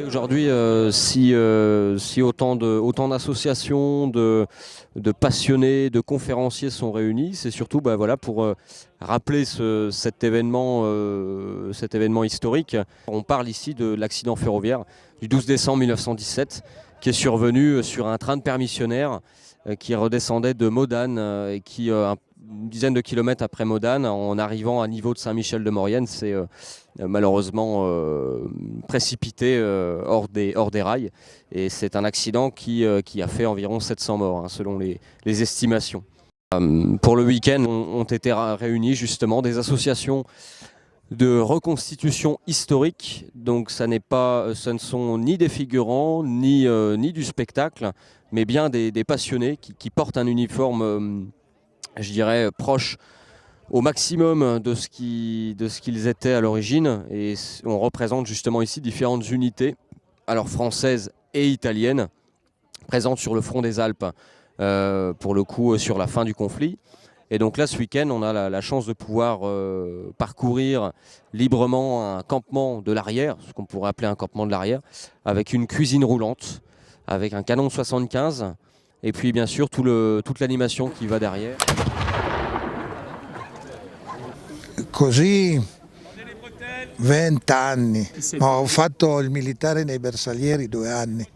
écoutez, aujourd'hui, si autant d'associations, de passionnés, de conférenciers sont réunis, c'est surtout voilà, pour rappeler cet événement historique. On parle ici de l'accident ferroviaire du 12 décembre 1917 qui est survenu sur un train de permissionnaires qui redescendait de Modane et qui, une dizaine de kilomètres après Modane, en arrivant à niveau de Saint-Michel-de-Maurienne, s'est malheureusement précipité hors des rails. Et c'est un accident qui a fait environ 700 morts, hein, selon les estimations. Pour le week-end, ont été réunis justement des associations de reconstitution historique. Donc ce ne sont ni des figurants, ni du spectacle, mais bien des passionnés qui portent un uniforme, je dirais, proche au maximum de ce qu'ils étaient à l'origine. Et on représente justement ici différentes unités, alors françaises et italiennes, présentes sur le front des Alpes, pour le coup sur la fin du conflit. Et donc là, ce week-end, on a la chance de pouvoir parcourir librement un campement de l'arrière, ce qu'on pourrait appeler un campement de l'arrière, avec une cuisine roulante, avec un canon 75, et puis bien sûr toute l'animation qui va derrière. Così 20 anni, ho fatto il militare nei Bersaglieri 2 anni.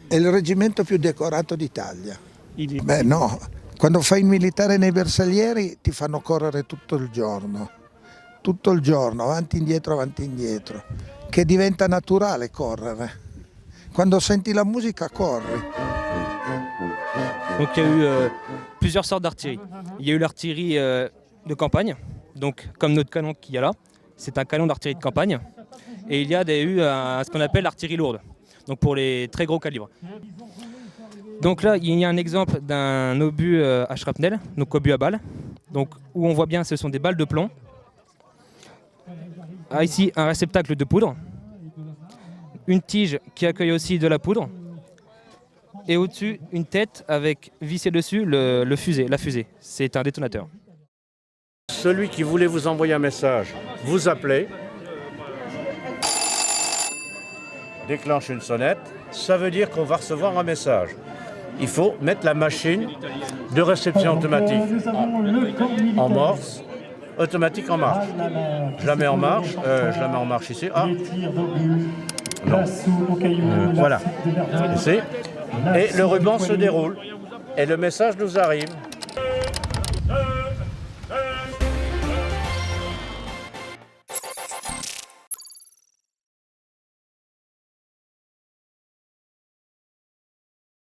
È il reggimento più decorato d'Italia. Beh no, quando fai il militare nei Bersaglieri ti fanno correre tutto il giorno, avanti e indietro, che diventa naturale correre. Quando senti la musica corri. Donc il y a eu plusieurs sortes d'artillerie. Il y a eu l'artillerie de campagne, donc comme notre canon qu'il y a là, c'est un canon d'artillerie de campagne. Et il y a eu ce qu'on appelle l'artillerie lourde, donc pour les très gros calibres. Donc là, il y a un exemple d'un obus à shrapnel, donc obus à balles, donc, où on voit bien ce sont des balles de plomb. Ah, ici, un réceptacle de poudre, une tige qui accueille aussi de la poudre, et au-dessus, une tête avec vissé dessus la fusée. C'est un détonateur. Celui qui voulait vous envoyer un message, vous appelez, déclenche une sonnette, ça veut dire qu'on va recevoir un message. Il faut mettre la machine de réception automatique en morse, automatique en marche. Je la mets en marche, ici. Ah. Non. Voilà. Et le ruban se déroule et le message nous arrive.